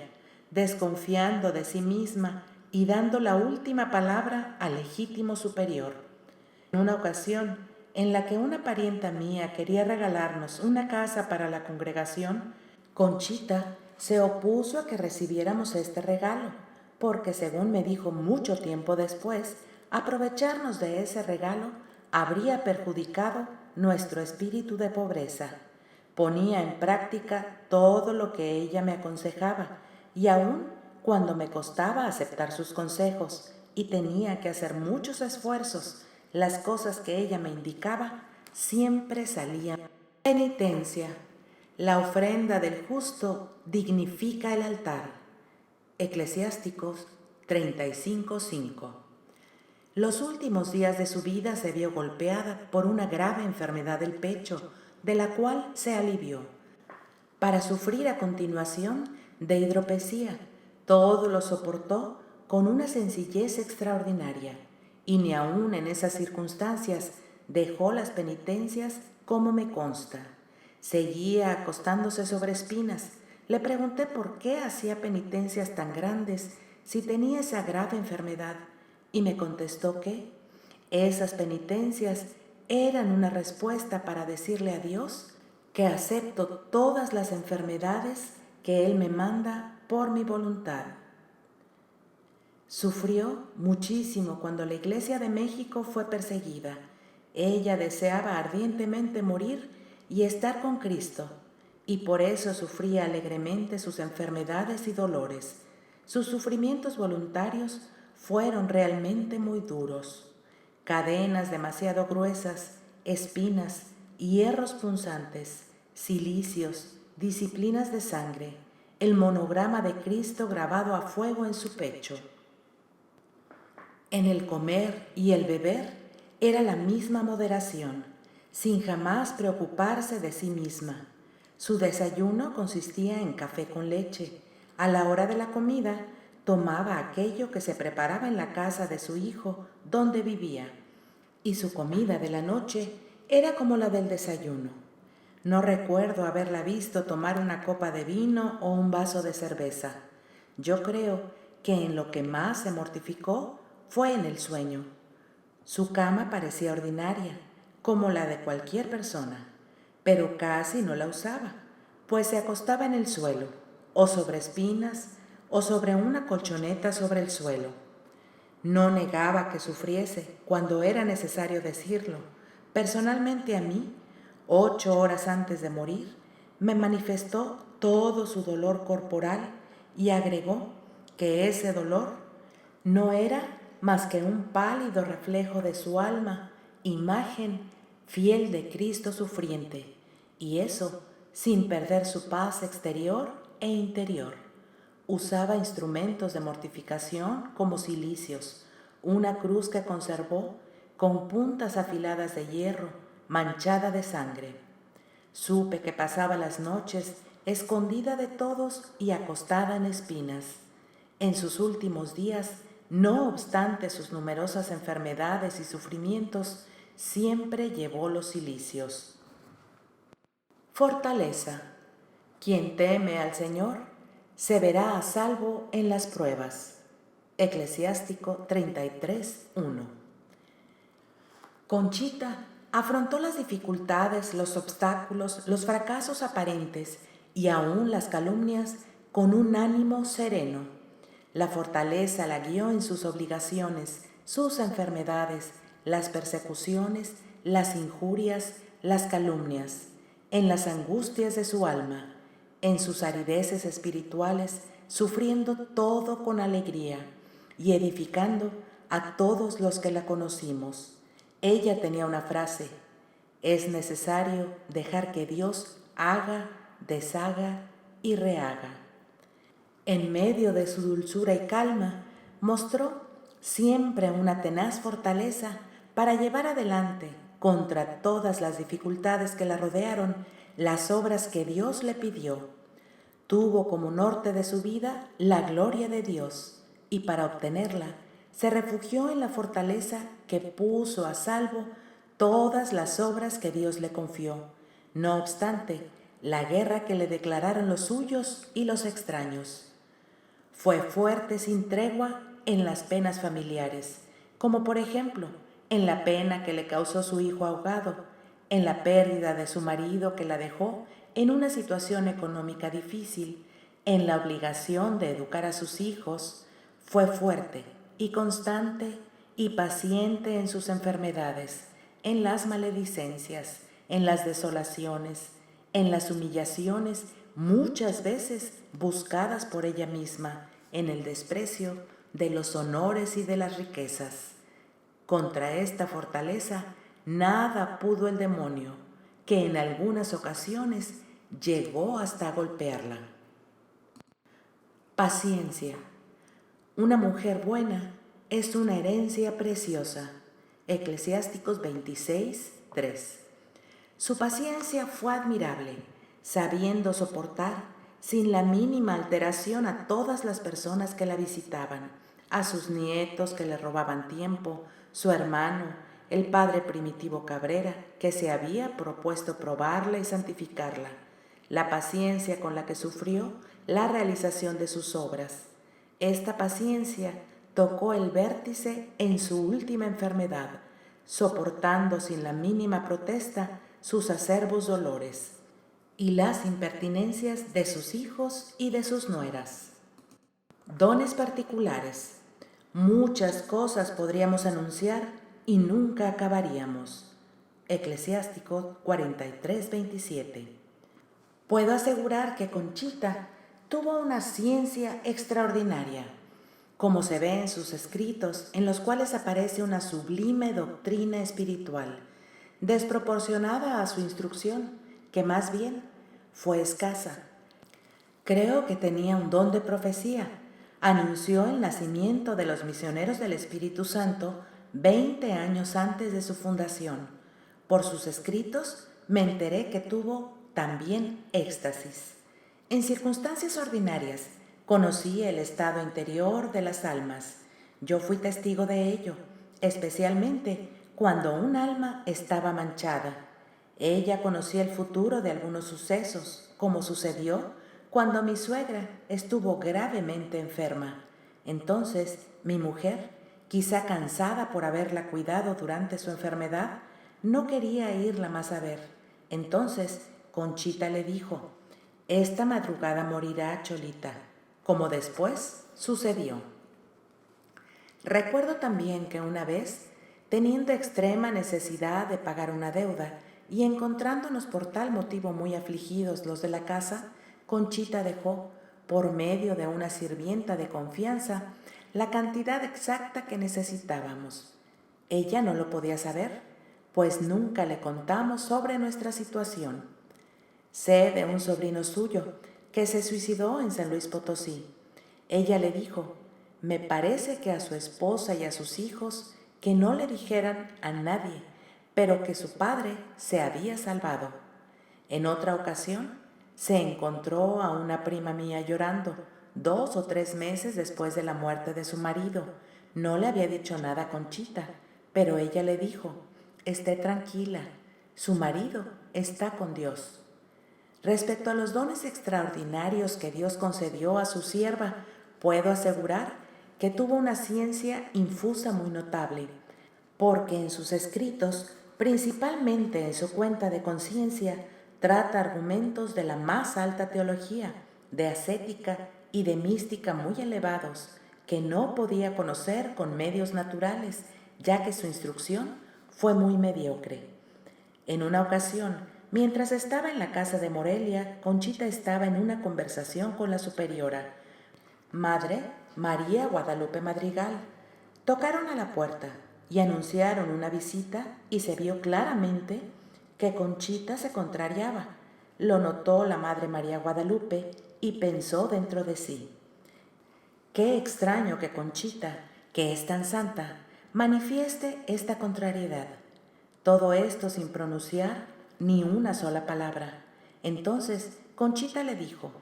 desconfiando de sí misma y dando la última palabra al legítimo superior. En una ocasión en la que una parienta mía quería regalarnos una casa para la congregación, Conchita se opuso a que recibiéramos este regalo, porque según me dijo mucho tiempo después, aprovecharnos de ese regalo habría perjudicado nuestro espíritu de pobreza. Ponía en práctica todo lo que ella me aconsejaba y aún cuando me costaba aceptar sus consejos y tenía que hacer muchos esfuerzos, las cosas que ella me indicaba siempre salían. Penitencia. La ofrenda del justo dignifica el altar. Eclesiásticos 35:5. Los últimos días de su vida se vio golpeada por una grave enfermedad del pecho, de la cual se alivió, para sufrir a continuación de hidropesía. Todo lo soportó con una sencillez extraordinaria, y ni aun en esas circunstancias dejó las penitencias, como me consta. Seguía acostándose sobre espinas. Le pregunté por qué hacía penitencias tan grandes si tenía esa grave enfermedad, y me contestó que esas penitencias eran una respuesta para decirle a Dios que acepto todas las enfermedades que Él me manda por mi voluntad. Sufrió muchísimo cuando la Iglesia de México fue perseguida. Ella deseaba ardientemente morir y estar con Cristo, y por eso sufría alegremente sus enfermedades y dolores. Sus sufrimientos voluntarios fueron realmente muy duros. Cadenas demasiado gruesas, espinas, hierros punzantes, cilicios, disciplinas de sangre, el monograma de Cristo grabado a fuego en su pecho. En el comer y el beber era la misma moderación, sin jamás preocuparse de sí misma. Su desayuno consistía en café con leche. A la hora de la comida, tomaba aquello que se preparaba en la casa de su hijo, donde vivía, y su comida de la noche era como la del desayuno. No recuerdo haberla visto tomar una copa de vino o un vaso de cerveza. Yo creo que en lo que más se mortificó fue en el sueño. Su cama parecía ordinaria, como la de cualquier persona, pero casi no la usaba, pues se acostaba en el suelo, o sobre espinas, o sobre una colchoneta sobre el suelo. No negaba que sufriese cuando era necesario decirlo. Personalmente a mí, 8 horas antes de morir, me manifestó todo su dolor corporal y agregó que ese dolor no era más que un pálido reflejo de su alma, imagen fiel de Cristo sufriente, y eso sin perder su paz exterior e interior. Usaba instrumentos de mortificación como cilicios, una cruz que conservó con puntas afiladas de hierro, manchada de sangre. Supe que pasaba las noches escondida de todos y acostada en espinas. En sus últimos días, no obstante sus numerosas enfermedades y sufrimientos, siempre llevó los cilicios. Fortaleza. Quien teme al Señor se verá a salvo en las pruebas. Eclesiástico 33:1. Conchita afrontó las dificultades, los obstáculos, los fracasos aparentes y aún las calumnias con un ánimo sereno. La fortaleza la guió en sus obligaciones, sus enfermedades, las persecuciones, las injurias, las calumnias, en las angustias de su alma, en sus arideces espirituales, sufriendo todo con alegría y edificando a todos los que la conocimos. Ella tenía una frase: es necesario dejar que Dios haga, deshaga y rehaga. En medio de su dulzura y calma, mostró siempre una tenaz fortaleza para llevar adelante, contra todas las dificultades que la rodearon, las obras que Dios le pidió. Tuvo como norte de su vida la gloria de Dios, y para obtenerla se refugió en la fortaleza que puso a salvo todas las obras que Dios le confió. No obstante, la guerra que le declararon los suyos y los extraños. Fue fuerte sin tregua en las penas familiares, como por ejemplo en la pena que le causó su hijo ahogado, en la pérdida de su marido que la dejó en una situación económica difícil, en la obligación de educar a sus hijos. Fue fuerte y constante y paciente en sus enfermedades, en las maledicencias, en las desolaciones, en las humillaciones, muchas veces buscadas por ella misma, en el desprecio de los honores y de las riquezas. Contra esta fortaleza nada pudo el demonio, que en algunas ocasiones llegó hasta golpearla. Paciencia. Una mujer buena es una herencia preciosa. Eclesiásticos 26:3. Su paciencia fue admirable, sabiendo soportar sin la mínima alteración a todas las personas que la visitaban, a sus nietos que le robaban tiempo, su hermano, el padre Primitivo Cabrera, que se había propuesto probarla y santificarla, la paciencia con la que sufrió la realización de sus obras. Esta paciencia tocó el vértice en su última enfermedad, soportando sin la mínima protesta sus acerbos dolores y las impertinencias de sus hijos y de sus nueras. Dones particulares. Muchas cosas podríamos anunciar y nunca acabaríamos. Eclesiástico 43:27. Puedo asegurar que Conchita tuvo una ciencia extraordinaria, como se ve en sus escritos, en los cuales aparece una sublime doctrina espiritual, desproporcionada a su instrucción, que más bien fue escasa. Creo que tenía un don de profecía. Anunció el nacimiento de los misioneros del Espíritu Santo 20 años antes de su fundación. Por sus escritos me enteré que tuvo también éxtasis. En circunstancias ordinarias, conocí el estado interior de las almas. Yo fui testigo de ello, especialmente cuando un alma estaba manchada. Ella conocía el futuro de algunos sucesos, como sucedió cuando mi suegra estuvo gravemente enferma. Entonces, mi mujer, quizá cansada por haberla cuidado durante su enfermedad, no quería irla más a ver. Entonces, Conchita le dijo: «Esta madrugada morirá Cholita», como después sucedió. Recuerdo también que una vez, teniendo extrema necesidad de pagar una deuda y encontrándonos por tal motivo muy afligidos los de la casa, Conchita dejó, por medio de una sirvienta de confianza, la cantidad exacta que necesitábamos. Ella no lo podía saber, pues nunca le contamos sobre nuestra situación. Sé de un sobrino suyo que se suicidó en San Luis Potosí. Ella le dijo: «Me parece que a su esposa y a sus hijos que no le dijeran a nadie, pero que su padre se había salvado». En otra ocasión, se encontró a una prima mía llorando 2 o 3 meses después de la muerte de su marido. No le había dicho nada a Conchita, pero ella le dijo: «Esté tranquila, su marido está con Dios». Respecto a los dones extraordinarios que Dios concedió a su sierva, puedo asegurar que tuvo una ciencia infusa muy notable, porque en sus escritos, principalmente en su cuenta de conciencia, trata argumentos de la más alta teología, de ascética y de mística muy elevados, que no podía conocer con medios naturales, ya que su instrucción fue muy mediocre. En una ocasión, mientras estaba en la casa de Morelia, Conchita estaba en una conversación con la superiora, Madre María Guadalupe Madrigal. Tocaron a la puerta y anunciaron una visita, y se vio claramente que Conchita se contrariaba. Lo notó la Madre María Guadalupe y pensó dentro de sí: «Qué extraño que Conchita, que es tan santa, manifieste esta contrariedad». Todo esto sin pronunciar ni una sola palabra. Entonces Conchita le dijo: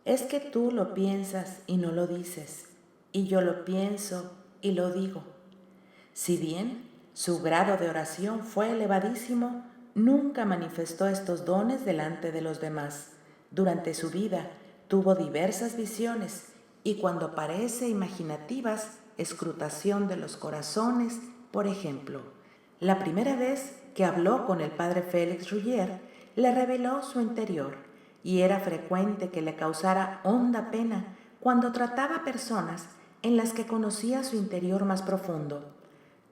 «Es que tú lo piensas y no lo dices, y yo lo pienso y lo digo». Si bien su grado de oración fue elevadísimo, nunca manifestó estos dones delante de los demás. Durante su vida tuvo diversas visiones, y cuando parece imaginativas, escrutación de los corazones. Por ejemplo, la primera vez que habló con el padre Félix Rullier, le reveló su interior, y era frecuente que le causara honda pena cuando trataba personas en las que conocía su interior más profundo.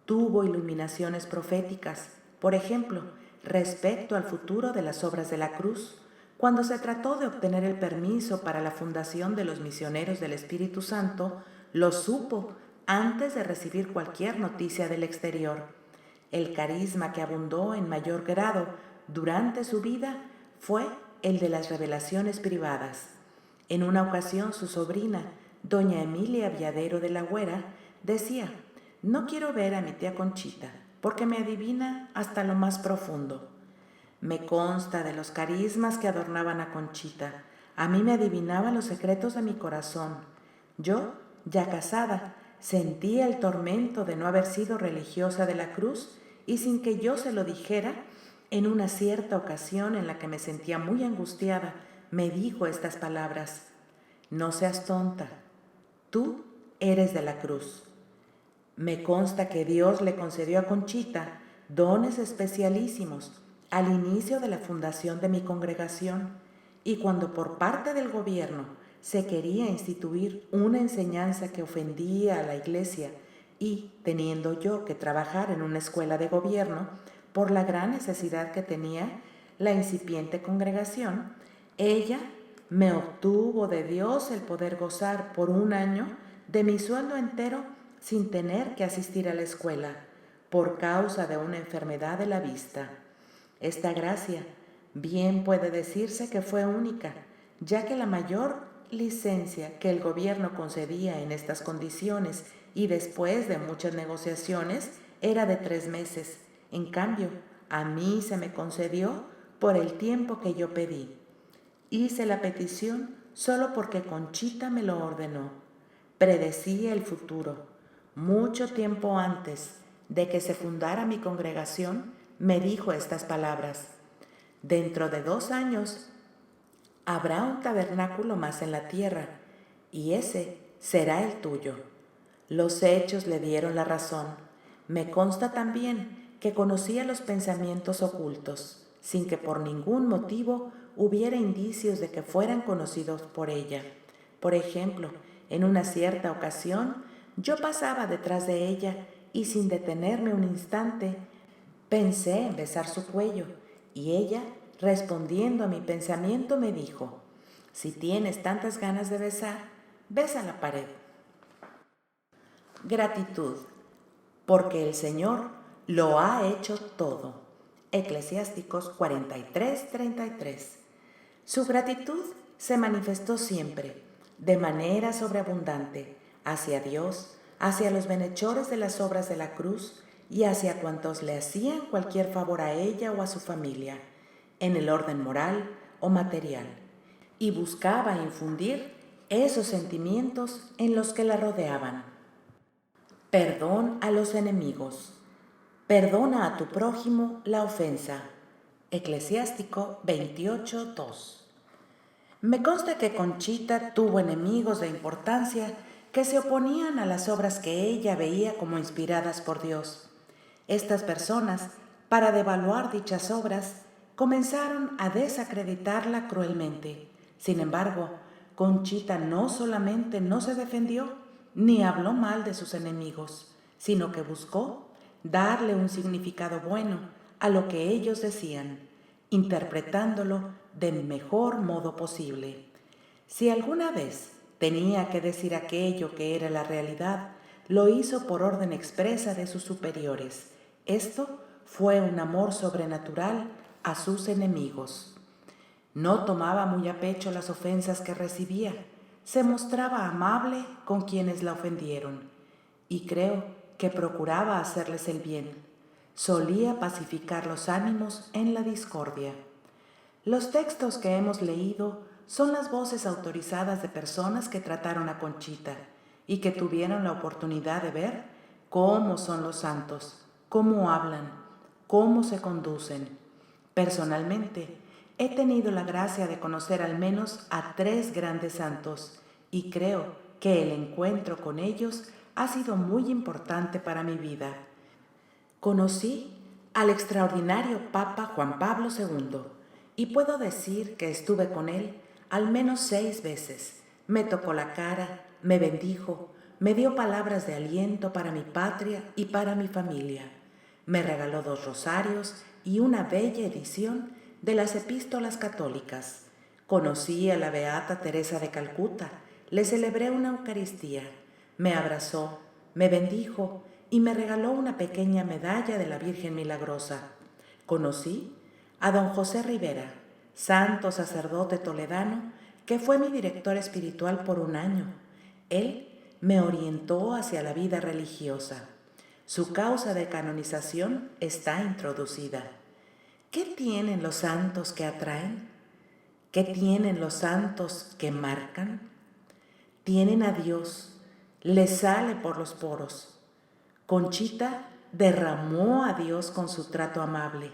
Tuvo iluminaciones proféticas, por ejemplo, respecto al futuro de las obras de la cruz, Cuando se trató de obtener el permiso para la fundación de los misioneros del Espíritu Santo, lo supo antes de recibir cualquier noticia del exterior. El carisma que abundó en mayor grado durante su vida fue el de las revelaciones privadas. En una ocasión su sobrina, doña Emilia Viadero de la Güera, decía: «No quiero ver a mi tía Conchita, porque me adivina hasta lo más profundo». Me consta de los carismas que adornaban a Conchita. A mí me adivinaba los secretos de mi corazón. Yo, ya casada, sentía el tormento de no haber sido religiosa de la cruz, y sin que yo se lo dijera, en una cierta ocasión en la que me sentía muy angustiada, me dijo estas palabras: «No seas tonta, tú eres de la cruz». Me consta que Dios le concedió a Conchita dones especialísimos al inicio de la fundación de mi congregación, y cuando por parte del gobierno se quería instituir una enseñanza que ofendía a la Iglesia, y teniendo yo que trabajar en una escuela de gobierno por la gran necesidad que tenía la incipiente congregación, ella me obtuvo de Dios el poder gozar por un año de mi sueldo entero sin tener que asistir a la escuela por causa de una enfermedad de la vista. Esta gracia bien puede decirse que fue única, ya que la mayor licencia que el gobierno concedía en estas condiciones y después de muchas negociaciones era de 3 meses. En cambio, a mí se me concedió por el tiempo que yo pedí. Hice la petición solo porque Conchita me lo ordenó. Predecía el futuro. Mucho tiempo antes de que se fundara mi congregación, me dijo estas palabras: «Dentro de 2 años habrá un tabernáculo más en la tierra, y ese será el tuyo». Los hechos le dieron la razón. Me consta también que conocía los pensamientos ocultos, sin que por ningún motivo hubiera indicios de que fueran conocidos por ella. Por ejemplo, en una cierta ocasión, yo pasaba detrás de ella y, sin detenerme un instante, pensé en besar su cuello, y ella, respondiendo a mi pensamiento, me dijo: «Si tienes tantas ganas de besar, besa la pared». Gratitud, porque el Señor lo ha hecho todo. Eclesiásticos 43:33. Su gratitud se manifestó siempre, de manera sobreabundante, hacia Dios, hacia los bienhechores de las obras de la cruz y hacia cuantos le hacían cualquier favor a ella o a su familia, en el orden moral o material, y buscaba infundir esos sentimientos en los que la rodeaban. Perdón a los enemigos. Perdona a tu prójimo la ofensa. Eclesiástico 28:2. Me consta que Conchita tuvo enemigos de importancia que se oponían a las obras que ella veía como inspiradas por Dios. Estas personas, para devaluar dichas obras, comenzaron a desacreditarla cruelmente. Sin embargo, Conchita no solamente no se defendió, ni habló mal de sus enemigos, sino que buscó darle un significado bueno a lo que ellos decían, interpretándolo del mejor modo posible. Si alguna vez tenía que decir aquello que era la realidad, lo hizo por orden expresa de sus superiores. Esto fue un amor sobrenatural a sus enemigos. No tomaba muy a pecho las ofensas que recibía. Se mostraba amable con quienes la ofendieron, y creo que procuraba hacerles el bien. Solía pacificar los ánimos en la discordia. Los textos que hemos leído son las voces autorizadas de personas que trataron a Conchita y que tuvieron la oportunidad de ver cómo son los santos, cómo hablan, cómo se conducen. Personalmente, he tenido la gracia de conocer al menos a 3 grandes santos, y creo que el encuentro con ellos ha sido muy importante para mi vida. Conocí al extraordinario Papa Juan Pablo II, y puedo decir que estuve con él al menos 6 veces. Me tocó la cara, me bendijo, me dio palabras de aliento para mi patria y para mi familia. Me regaló 2 rosarios y una bella edición de las epístolas católicas. Conocí a la beata Teresa de Calcuta, le celebré una Eucaristía, me abrazó, me bendijo y me regaló una pequeña medalla de la Virgen Milagrosa. Conocí a don José Rivera, santo sacerdote toledano, que fue mi director espiritual por un año. Él me orientó hacia la vida religiosa. Su causa de canonización está introducida. ¿Qué tienen los santos que atraen? ¿Qué tienen los santos que marcan? Tienen a Dios, les sale por los poros. Conchita derramó a Dios con su trato amable,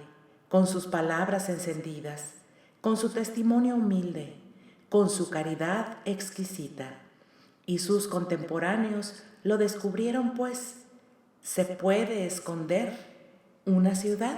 con sus palabras encendidas, con su testimonio humilde, con su caridad exquisita. Y sus contemporáneos lo descubrieron, pues, ¿se puede esconder una ciudad?